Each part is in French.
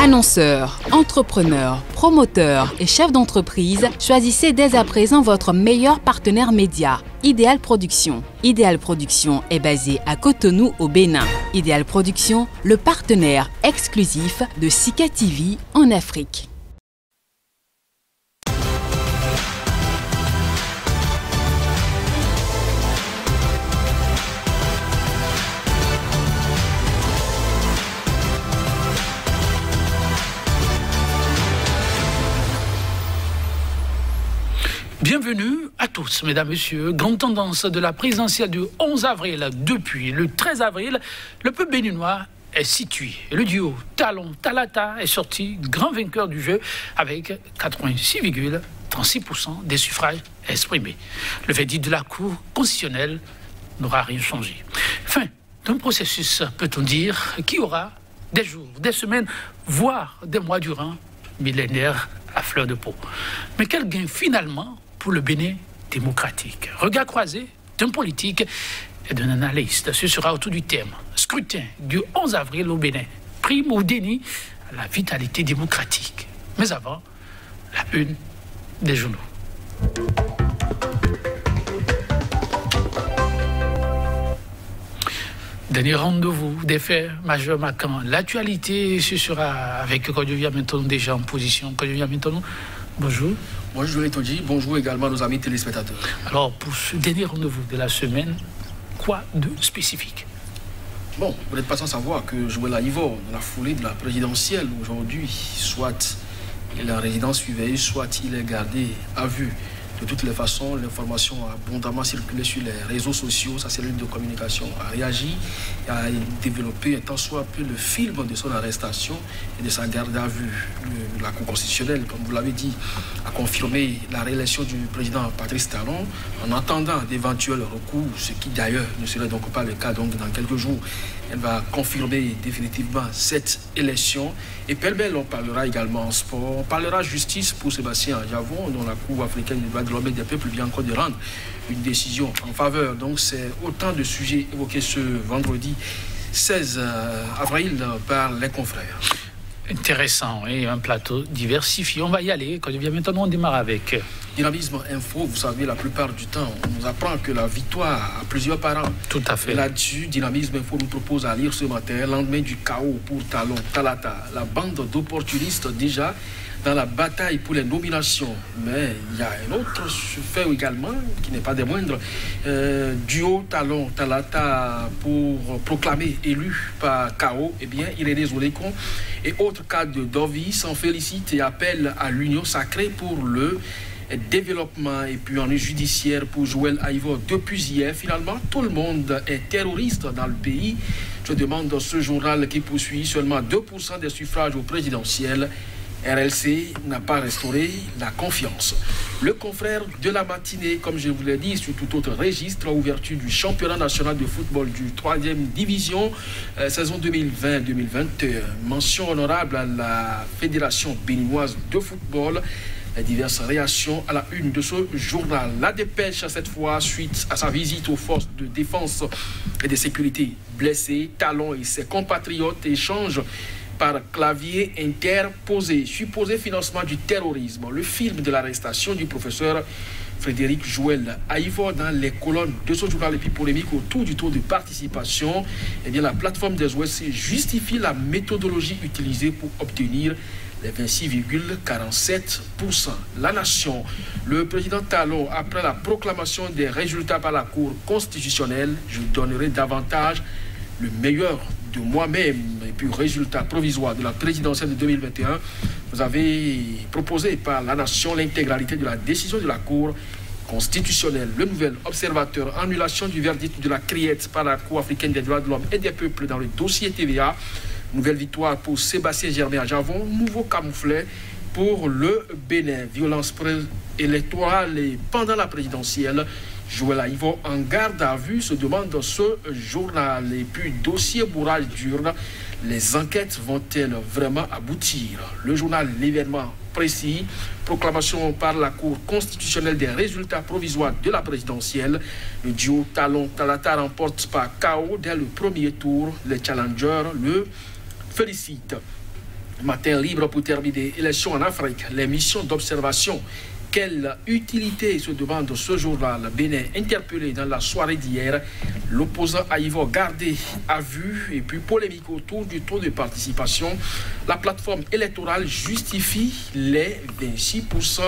Annonceurs, entrepreneurs, promoteurs et chefs d'entreprise, choisissez dès à présent votre meilleur partenaire média, Idéal Production. Idéal Production est basé à Cotonou au Bénin. Idéal Production, le partenaire exclusif de Sika TV en Afrique. Bienvenue à tous, mesdames, messieurs. Grande tendance de la présidentielle du 11 avril. Depuis le 13 avril, le peuple béninois est situé. Le duo Talon-Talata est sorti grand vainqueur du jeu avec 86,36% des suffrages exprimés. Le verdict de la Cour constitutionnelle n'aura rien changé. Fin d'un processus, peut-on dire, qui aura des jours, des semaines, voire des mois durant, millénaires à fleur de peau. Mais quel gain finalement pour le Bénin démocratique? Regard croisé d'un politique et d'un analyste. Ce sera autour du thème scrutin du 11 avril au Bénin. Prime ou déni à la vitalité démocratique. Mais avant, la une des journaux. Dernier rendez-vous des faits majeurs marquants. L'actualité, ce sera avec Kodjovia Mentonou déjà en position. Kodjovia Mentonou, bonjour. Bonjour Etodji, bonjour également à nos amis téléspectateurs. Alors, pour ce dernier rendez-vous de la semaine, quoi de spécifique? Bon, vous n'êtes pas sans savoir que Joël Aïvo, dans la foulée de la présidentielle aujourd'hui, soit il est en résidence surveillée, soit il est gardé à vue. De toutes les façons, l'information a abondamment circulé sur les réseaux sociaux. Sa cellule de communication a réagi, a développé un tant soit peu le film de son arrestation et de sa garde à vue. La Cour constitutionnelle, comme vous l'avez dit, a confirmé la réélection du président Patrice Talon en attendant d'éventuels recours, ce qui d'ailleurs ne serait donc pas le cas. Donc dans quelques jours, elle va confirmer définitivement cette élection. Et pêle-mêle, on parlera également en sport, on parlera justice pour Sébastien Javon, dont la Cour africaine des droits de l'homme et des peuples vient encore de rendre une décision en faveur. Donc c'est autant de sujets évoqués ce vendredi 16 avril par les confrères. Intéressant et un plateau diversifié. On va y aller. Quand je viens maintenant, on démarre avec Dynamisme Info. Vous savez, la plupart du temps, on nous apprend que la victoire a plusieurs parents. Tout à fait. Là-dessus, Dynamisme Info nous propose à lire ce matin, lendemain du chaos pour Talon Talata, la bande d'opportunistes déjà dans la bataille pour les nominations. Mais il y a un autre fait également, qui n'est pas des moindres, duo Talon Talata pour proclamer élu par KO, eh bien, Irénée Zolécon et autres cadres d'Ovi s'en félicitent et appellent à l'union sacrée pour le développement. Et puis en judiciaire pour Joël Aïvo depuis hier, finalement, tout le monde est terroriste dans le pays. Je demande dans ce journal qui poursuit seulement 2% des suffrages au présidentiel. RLC n'a pas restauré la confiance. Le confrère de la matinée, comme je vous l'ai dit, sur tout autre registre, à ouverture du championnat national de football du 3e division, saison 2020-2021. Mention honorable à la Fédération béninoise de football. Les diverses réactions à la une de ce journal. La dépêche, cette fois, suite à sa visite aux forces de défense et de sécurité blessées, Talon et ses compatriotes échangent par clavier interposé, supposé financement du terrorisme. Le film de l'arrestation du professeur Frédéric Joël Aïvo dans les colonnes de ce journal et puis polémique autour du taux de participation. Eh bien, la plateforme des OSC justifie la méthodologie utilisée pour obtenir les 26,47%. La Nation, le président Talon, après la proclamation des résultats par la Cour constitutionnelle, je donnerai davantage le meilleur de moi-même. Et puis, résultat provisoire de la présidentielle de 2021, vous avez proposé par la Nation l'intégralité de la décision de la Cour constitutionnelle. Le nouvel observateur, annulation du verdict de la CRIET par la Cour africaine des droits de l'homme et des peuples dans le dossier TVA. Nouvelle victoire pour Sébastien Germain Javon, nouveau camouflet pour le Bénin. Violence électorale et pendant la présidentielle, Joël Aïvo en garde à vue, se demande dans ce journal. Et puis, dossier bourrage d'urne, les enquêtes vont-elles vraiment aboutir? Le journal L'événement précis, proclamation par la Cour constitutionnelle des résultats provisoires de la présidentielle. Le duo Talon-Talata remporte par KO dès le premier tour. Les challengers le félicitent. Matin libre pour terminer. Élections en Afrique, les missions d'observation. Quelle utilité se demande ce journal? Bénin interpellé dans la soirée d'hier. L'opposant a Ivor gardé à vue et puis polémique autour du taux de participation. La plateforme électorale justifie les 26%.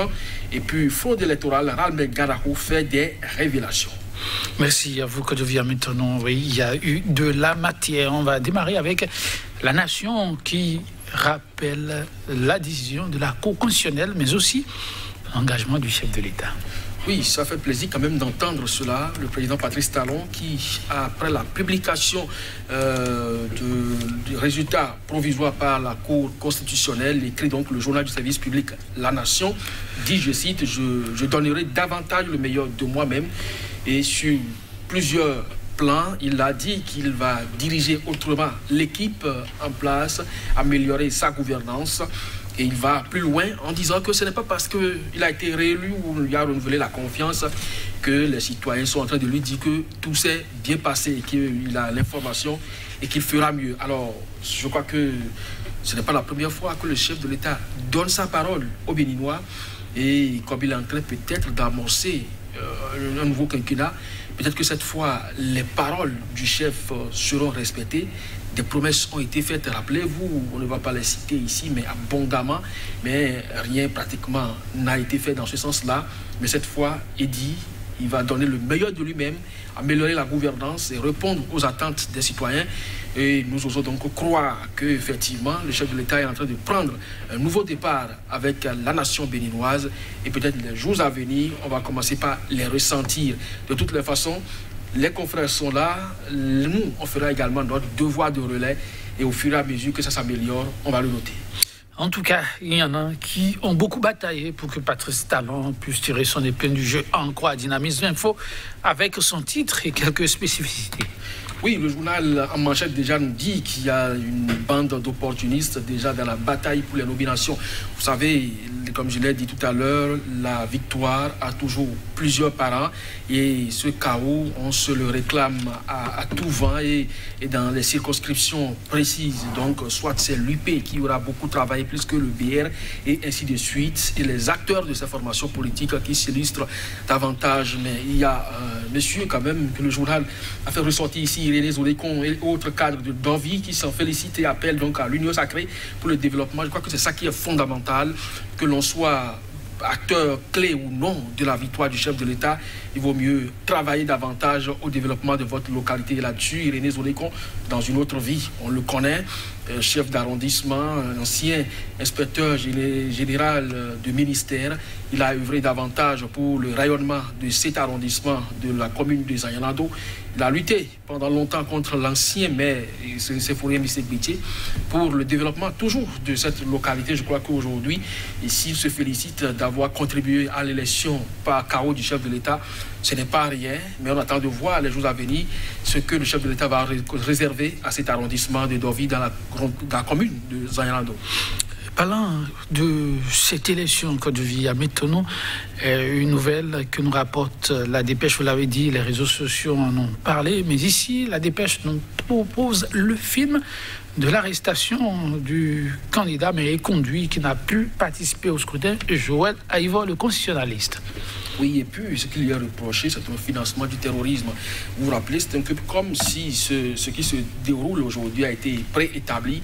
Et puis fraude électorale, Ralmel Garako fait des révélations. Merci à vous, Kodovia. Maintenant, oui, il y a eu de la matière. On va démarrer avec la nation qui rappelle la décision de la Cour constitutionnelle, mais aussi l'engagement du chef de l'État. Oui, ça fait plaisir quand même d'entendre cela. Le président Patrice Talon qui, après la publication du résultat provisoire par la Cour constitutionnelle, écrit donc le journal du service public La Nation, dit, je cite, je donnerai davantage le meilleur de moi-même. Et sur plusieurs plans, il a dit qu'il va diriger autrement l'équipe en place, améliorer sa gouvernance. Et il va plus loin en disant que ce n'est pas parce qu'il a été réélu ou il a renouvelé la confiance que les citoyens sont en train de lui dire que tout s'est bien passé et qu'il a l'information et qu'il fera mieux. Alors, je crois que ce n'est pas la première fois que le chef de l'État donne sa parole aux Béninois et comme il est en train peut-être d'amorcer un nouveau quinquennat, peut-être que cette fois, les paroles du chef seront respectées. Des promesses ont été faites, rappelez-vous, on ne va pas les citer ici, mais abondamment, mais rien pratiquement n'a été fait dans ce sens-là. Mais cette fois, il dit, il va donner le meilleur de lui-même, améliorer la gouvernance et répondre aux attentes des citoyens. Et nous osons donc croire qu'effectivement, le chef de l'État est en train de prendre un nouveau départ avec la nation béninoise. Et peut-être les jours à venir, on va commencer par les ressentir. De toutes les façons, les confrères sont là. Nous, on fera également notre devoir de relais. Et au fur et à mesure que ça s'améliore, on va le noter. En tout cas, il y en a qui ont beaucoup bataillé pour que Patrice Talon puisse tirer son épingle du jeu en croix Dynamisme Info avec son titre et quelques spécificités. Oui, le journal en manchette déjà nous dit qu'il y a une bande d'opportunistes déjà dans la bataille pour les nominations. Vous savez, comme je l'ai dit tout à l'heure, la victoire a toujours plusieurs parents et ce chaos, on se le réclame à tout vent et dans les circonscriptions précises. Donc, soit c'est l'UP qui aura beaucoup travaillé plus que le BR et ainsi de suite. Et les acteurs de ces formations politiques qui s'illustrent davantage. Mais il y a monsieur quand même que le journal a fait ressortir ici, René Zodécon et autres cadres d'envie qui s'en félicitent et appellent donc à l'union sacrée pour le développement. Je crois que c'est ça qui est fondamental, que l'on soit acteur clé ou non de la victoire du chef de l'État. Il vaut mieux travailler davantage au développement de votre localité. Là-dessus, Irénée Zodécon, dans une autre vie, on le connaît, chef d'arrondissement, ancien inspecteur général de ministère. Il a œuvré davantage pour le rayonnement de cet arrondissement de la commune de Zayanado. Il a lutté pendant longtemps contre l'ancien maire, Séphorien Misségbitié, pour le développement toujours de cette localité. Je crois qu'aujourd'hui, s'il se félicite d'avoir contribué à l'élection par chaos du chef de l'État, ce n'est pas rien, mais on attend de voir les jours à venir ce que le chef de l'État va réserver à cet arrondissement de Dorvi dans la commune de Zayanado. Parlant de cette élection Côte d'Ivoire, maintenant, une nouvelle que nous rapporte la dépêche, vous l'avez dit, les réseaux sociaux en ont parlé, mais ici, la dépêche nous propose le film de l'arrestation du candidat, mais conduit, qui n'a pu participer au scrutin, Joël Aïvo, le constitutionnaliste. Oui, et puis ce qu'il lui a reproché, c'est un financement du terrorisme. Vous vous rappelez, c'est un peu comme si ce qui se déroule aujourd'hui a été préétabli.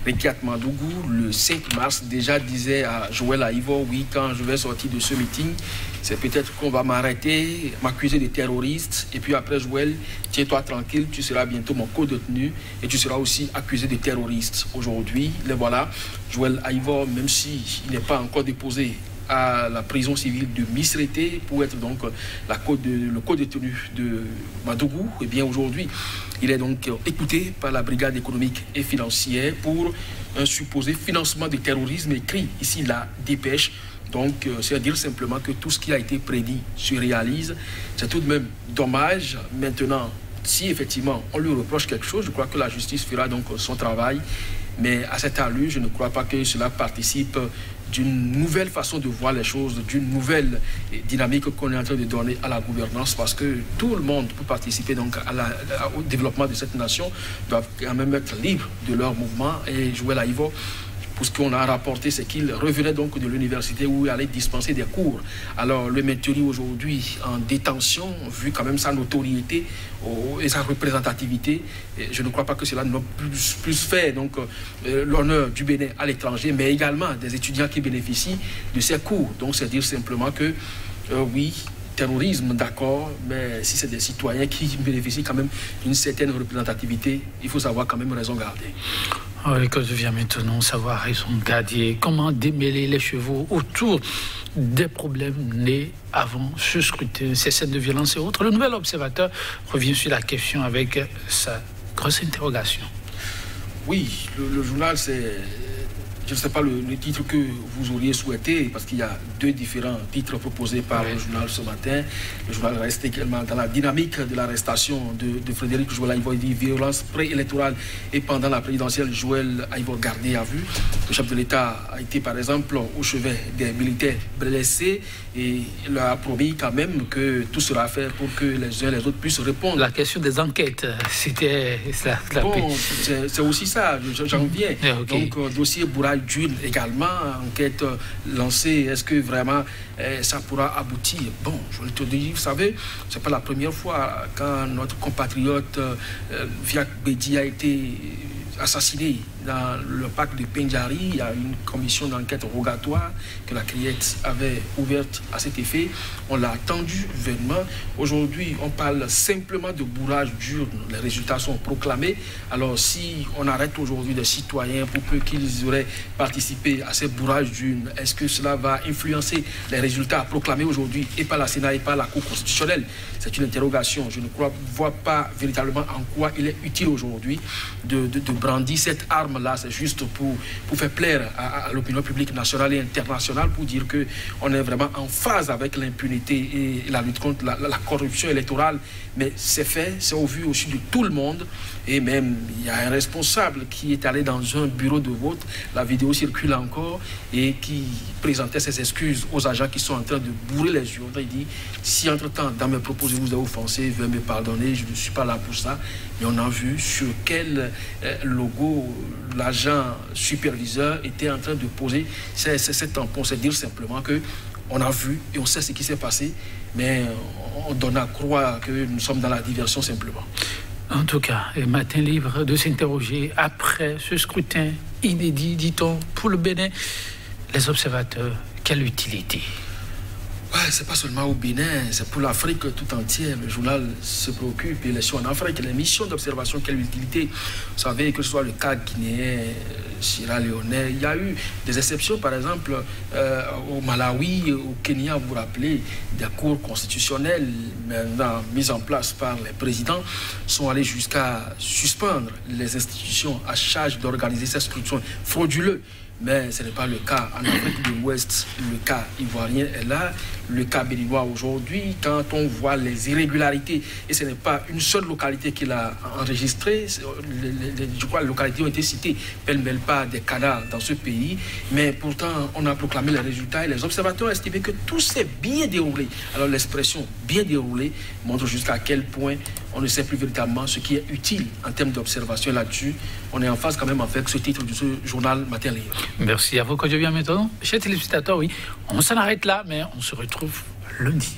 Rekiat Madougou, le 5 mars, déjà disait à Joël Aïvo, oui, quand je vais sortir de ce meeting, c'est peut-être qu'on va m'arrêter, m'accuser de terroriste. Et puis après, Joël, tiens-toi tranquille, tu seras bientôt mon co-détenu et tu seras aussi accusé de terroriste. Aujourd'hui, les voilà, Joël Aïvo, même s'il n'est pas encore déposé à la prison civile de Misrété pour être donc le co-détenu de Madougou, et bien aujourd'hui, il est donc écouté par la brigade économique et financière pour un supposé financement du terrorisme, écrit ici la dépêche. Donc, c'est à dire simplement que tout ce qui a été prédit se réalise. C'est tout de même dommage. Maintenant, si effectivement on lui reproche quelque chose, je crois que la justice fera donc son travail. Mais à cette allure, je ne crois pas que cela participe d'une nouvelle façon de voir les choses, d'une nouvelle dynamique qu'on est en train de donner à la gouvernance, parce que tout le monde peut participer donc au développement de cette nation, doivent quand même être libres de leur mouvement. Et Joël Aïvo pour ce qu'on a rapporté, c'est qu'il revenait donc de l'université où il allait dispenser des cours. Alors le maintenir aujourd'hui en détention, vu quand même sa notoriété et sa représentativité, je ne crois pas que cela n'a plus fait donc l'honneur du Bénin à l'étranger, mais également des étudiants qui bénéficient de ces cours. Donc c'est dire simplement que oui, terrorisme, d'accord, mais si c'est des citoyens qui bénéficient quand même d'une certaine représentativité, il faut savoir quand même raison garder. Oui, que devient maintenant savoir raison garder. Comment démêler les chevaux autour des problèmes nés avant ce scrutin, ces scènes de violence et autres. Le nouvel observateur revient sur la question avec sa grosse interrogation. Oui, le journal, c'est... Je ne sais pas le titre que vous auriez souhaité, parce qu'il y a deux différents titres proposés par le journal ce matin. Le journal reste également dans la dynamique de l'arrestation de Frédéric Joël Aïvor, dit violence préélectorale et pendant la présidentielle, Joël Aïvor gardé à vue. Le chef de l'État a été par exemple au chevet des militaires blessés et il a promis quand même que tout sera fait pour que les uns et les autres puissent répondre. La question des enquêtes, c'était... Bon, c'est aussi ça, j'en viens. Okay. Donc, dossier Bourraille Dune également, enquête lancée, est-ce que vraiment ça pourra aboutir? Bon, je vais te dire, vous savez, c'est pas la première fois quand notre compatriote Viac Bédi a été assassiné dans le parc de Pendjari. Il y a une commission d'enquête rogatoire que la CRIET avait ouverte à cet effet. On l'a attendu vainement. Aujourd'hui, on parle simplement de bourrage d'urnes. Les résultats sont proclamés. Alors, si on arrête aujourd'hui des citoyens pour peu qu'ils auraient participé à ces bourrages d'urnes, est-ce que cela va influencer les résultats proclamés aujourd'hui et par la Sénat et par la Cour constitutionnelle? C'est une interrogation. Je ne vois pas véritablement en quoi il est utile aujourd'hui de brandir cette arme-là. C'est juste pour faire plaire à l'opinion publique nationale et internationale, pour dire qu'on est vraiment en phase avec l'impunité et la lutte contre la corruption électorale. Mais c'est fait, c'est au vu aussi de tout le monde. Et même, il y a un responsable qui est allé dans un bureau de vote, la vidéo circule encore, et qui présentait ses excuses aux agents qui sont en train de bourrer les urnes. Il dit, si entre-temps, dans mes propos, je vous ai offensé, veuillez me pardonner, je ne suis pas là pour ça. Mais on a vu sur quel logo l'agent superviseur était en train de poser ces tampons. C'est dire simplement que on a vu et on sait ce qui s'est passé, mais on donne à croire que nous sommes dans la diversion simplement. En tout cas, matin libre de s'interroger après ce scrutin inédit, dit-on, pour le Bénin. Les observateurs, quelle utilité? Ouais, c'est pas seulement au Bénin, c'est pour l'Afrique tout entière. Le journal se préoccupe des élections en Afrique, les missions d'observation, quelle utilité. Vous savez, que ce soit le cas guinéen, Sierra Leone, il y a eu des exceptions, par exemple, au Malawi, au Kenya, vous vous rappelez, des cours constitutionnels maintenant mises en place par les présidents sont allés jusqu'à suspendre les institutions à charge d'organiser ces scrutins frauduleux. Mais ce n'est pas le cas en Afrique de l'Ouest. Le cas ivoirien est là, le cas béninois aujourd'hui. Quand on voit les irrégularités, et ce n'est pas une seule localité qu'il a enregistrée, je crois que les localités ont été citées, pêle-mêle pas des cadavres dans ce pays, mais pourtant on a proclamé les résultats et les observateurs ont estimé que tout s'est bien déroulé. Alors l'expression bien déroulé montre jusqu'à quel point on ne sait plus véritablement ce qui est utile en termes d'observation là-dessus. On est en phase quand même avec ce titre de ce journal Matin Libre. Merci à vous, quand je viens maintenant. Chers téléspectateurs, oui, on s'en arrête là, mais on se retrouve lundi.